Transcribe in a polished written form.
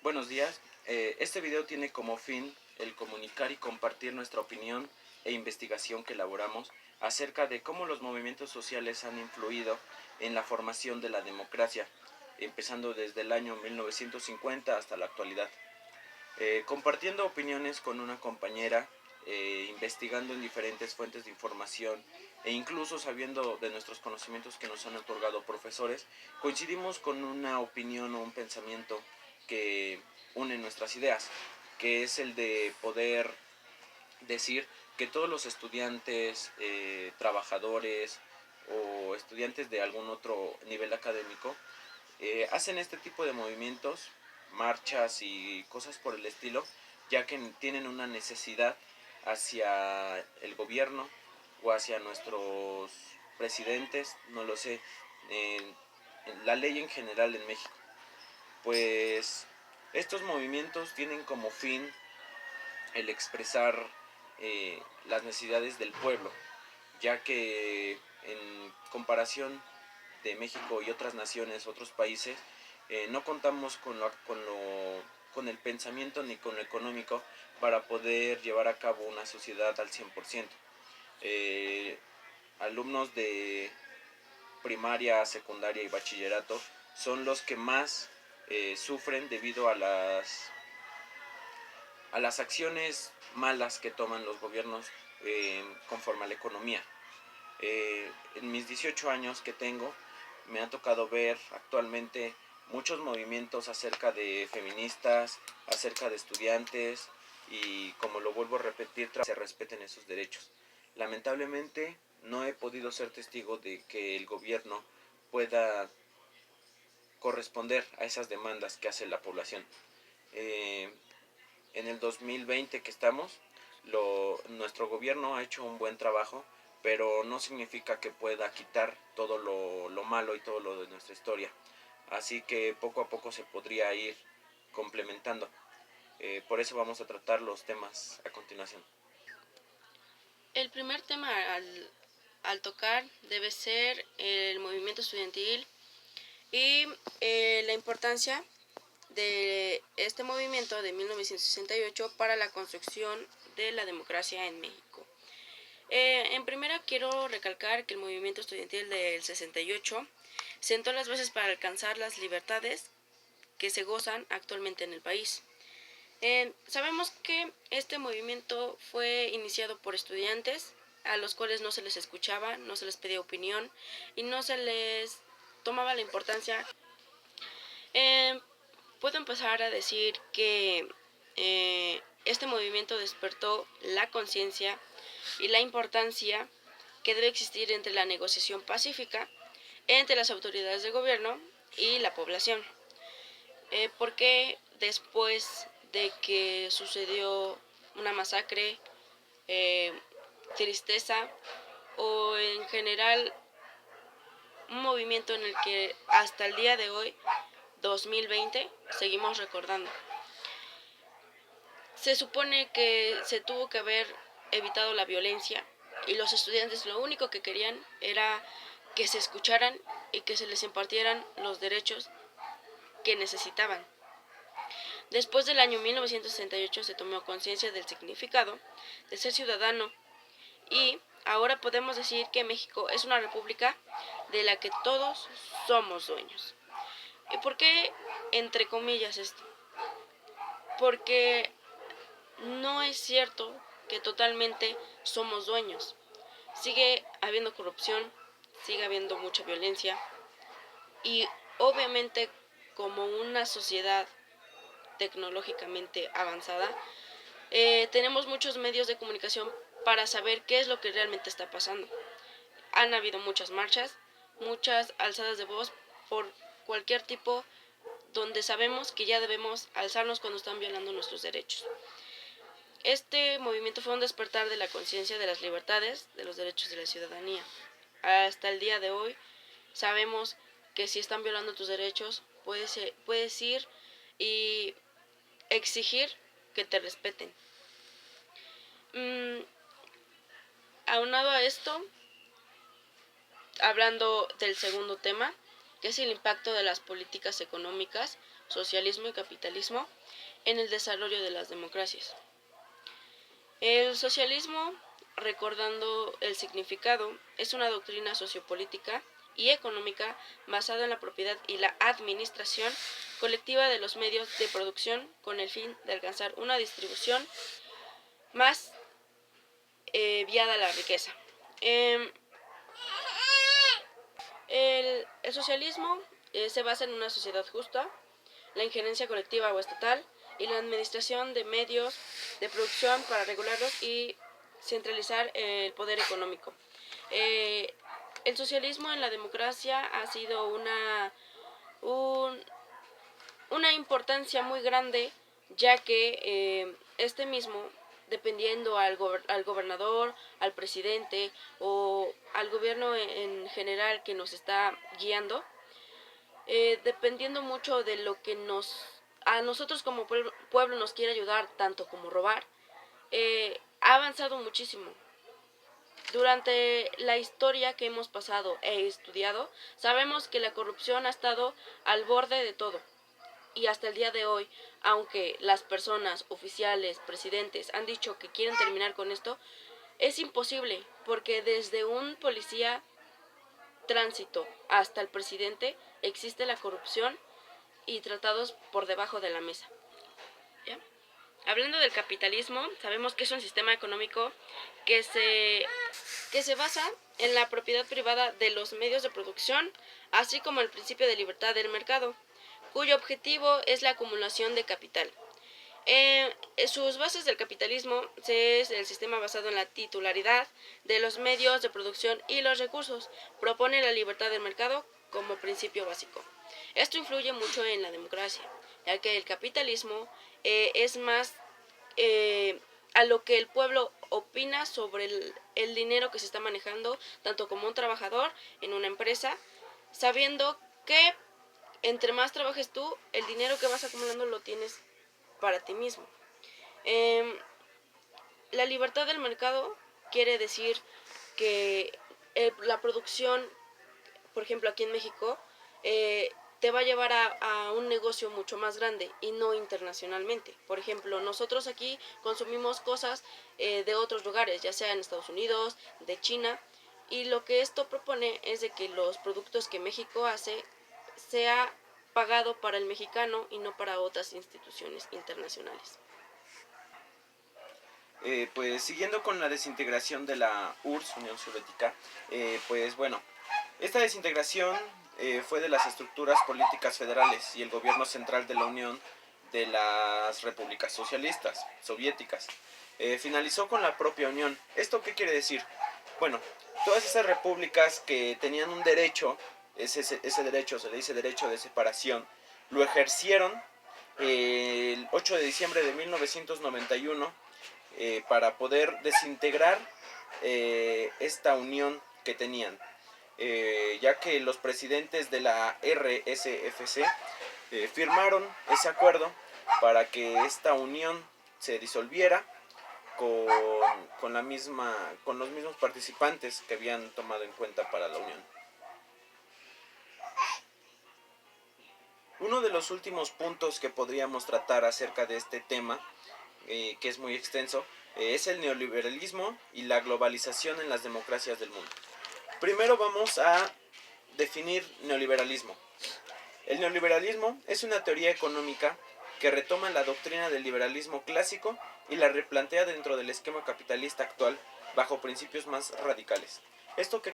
Buenos días. Este video tiene como fin el comunicar y compartir nuestra opinión e investigación que elaboramos acerca de cómo los movimientos sociales han influido en la formación de la democracia, empezando desde el año 1950 hasta la actualidad. Compartiendo opiniones con una compañera, investigando en diferentes fuentes de información e incluso sabiendo de nuestros conocimientos que nos han otorgado profesores, coincidimos con una opinión o un pensamiento que une nuestras ideas, que es el de poder decir que todos los estudiantes, trabajadores o estudiantes de algún otro nivel académico hacen este tipo de movimientos, marchas y cosas por el estilo, ya que tienen una necesidad hacia el gobierno o hacia nuestros presidentes, no lo sé, en la ley en general en México. Pues estos movimientos tienen como fin el expresar las necesidades del pueblo, ya que en comparación de México y otras naciones, otros países, no contamos con el pensamiento ni con lo económico para poder llevar a cabo una sociedad al 100%. Alumnos de primaria, secundaria y bachillerato son los que más sufren debido a las acciones malas que toman los gobiernos conforme a la economía. En mis 18 años que tengo, me ha tocado ver actualmente muchos movimientos acerca de feministas, acerca de estudiantes y, como lo vuelvo a repetir, se respeten esos derechos. Lamentablemente no he podido ser testigo de que el gobierno pueda corresponder a esas demandas que hace la población. En el 2020 que estamos, nuestro gobierno ha hecho un buen trabajo, pero no significa que pueda quitar todo lo malo y todo lo de nuestra historia. Así que poco a poco se podría ir complementando. Por eso vamos a tratar los temas a continuación. El primer tema al tocar debe ser el movimiento estudiantil y la importancia de este movimiento de 1968 para la construcción de la democracia en México. En primera quiero recalcar que el movimiento estudiantil del 68 sentó las bases para alcanzar las libertades que se gozan actualmente en el país. Sabemos que este movimiento fue iniciado por estudiantes a los cuales no se les escuchaba, no se les pedía opinión y no se les tomaba la importancia. Eh, Puedo empezar a decir que este movimiento despertó la conciencia y la importancia que debe existir entre la negociación pacífica entre las autoridades de gobierno y la población. Porque después de que sucedió una masacre, tristeza o en general un movimiento en el que hasta el día de hoy, 2020, seguimos recordando. Se supone que se tuvo que haber evitado la violencia y los estudiantes lo único que querían era que se escucharan y que se les impartieran los derechos que necesitaban. Después del año 1968 se tomó conciencia del significado de ser ciudadano y ahora podemos decir que México es una república de la que todos somos dueños. ¿Y por qué entre comillas esto? Porque no es cierto que totalmente somos dueños. Sigue habiendo corrupción, sigue habiendo mucha violencia y obviamente como una sociedad tecnológicamente avanzada, tenemos muchos medios de comunicación para saber qué es lo que realmente está pasando. Han habido muchas marchas, muchas alzadas de voz por cualquier tipo donde sabemos que ya debemos alzarnos cuando están violando nuestros derechos. Este movimiento fue un despertar de la conciencia de las libertades, de los derechos de la ciudadanía. Hasta el día de hoy sabemos que si están violando tus derechos, puedes ir y exigir que te respeten. Aunado a esto, hablando del segundo tema, que es el impacto de las políticas económicas socialismo y capitalismo en el desarrollo de las democracias. El socialismo, recordando el significado, es una doctrina sociopolítica y económica basada en la propiedad y la administración colectiva de los medios de producción con el fin de alcanzar una distribución más viada a la riqueza. El socialismo se basa en una sociedad justa, la injerencia colectiva o estatal y la administración de medios de producción para regularlos y centralizar el poder económico. El socialismo en la democracia ha sido una importancia muy grande, ya que este mismo, dependiendo al gobernador, al presidente o al gobierno en general que nos está guiando, dependiendo mucho de lo que a nosotros como pueblo nos quiere ayudar, tanto como robar, ha avanzado muchísimo. Durante la historia que hemos pasado e estudiado, sabemos que la corrupción ha estado al borde de todo. Y hasta el día de hoy, aunque las personas, oficiales, presidentes han dicho que quieren terminar con esto, es imposible, porque desde un policía tránsito hasta el presidente existe la corrupción y tratados por debajo de la mesa. ¿Ya? Hablando del capitalismo, sabemos que es un sistema económico que se basa en la propiedad privada de los medios de producción, así como el principio de libertad del mercado, cuyo objetivo es la acumulación de capital. Sus bases del capitalismo es el sistema basado en la titularidad de los medios de producción y los recursos. Propone la libertad del mercado como principio básico. Esto influye mucho en la democracia, ya que el capitalismo es más a lo que el pueblo opina sobre el dinero que se está manejando, tanto como un trabajador en una empresa, sabiendo que entre más trabajes tú, el dinero que vas acumulando lo tienes para ti mismo. La libertad del mercado quiere decir que la producción, por ejemplo aquí en México, te va a llevar a un negocio mucho más grande y no internacionalmente. Por ejemplo, nosotros aquí consumimos cosas de otros lugares, ya sea en Estados Unidos, de China, y lo que esto propone es de que los productos que México hace sea pagado para el mexicano y no para otras instituciones internacionales. Pues siguiendo con la desintegración de la URSS, Unión Soviética, pues bueno, esta desintegración fue de las estructuras políticas federales y el gobierno central de la Unión de las repúblicas socialistas soviéticas. Finalizó con la propia Unión. ¿Esto qué quiere decir? Bueno, todas esas repúblicas que tenían un derecho, ese derecho se le dice derecho de separación, lo ejercieron el 8 de diciembre de 1991 para poder desintegrar esta unión que tenían, ya que los presidentes de la RSFC firmaron ese acuerdo para que esta unión se disolviera con los mismos participantes que habían tomado en cuenta para la unión. Uno de los últimos puntos que podríamos tratar acerca de este tema, que es muy extenso, es el neoliberalismo y la globalización en las democracias del mundo. Primero vamos a definir neoliberalismo. El neoliberalismo es una teoría económica que retoma la doctrina del liberalismo clásico y la replantea dentro del esquema capitalista actual bajo principios más radicales. ¿Esto qué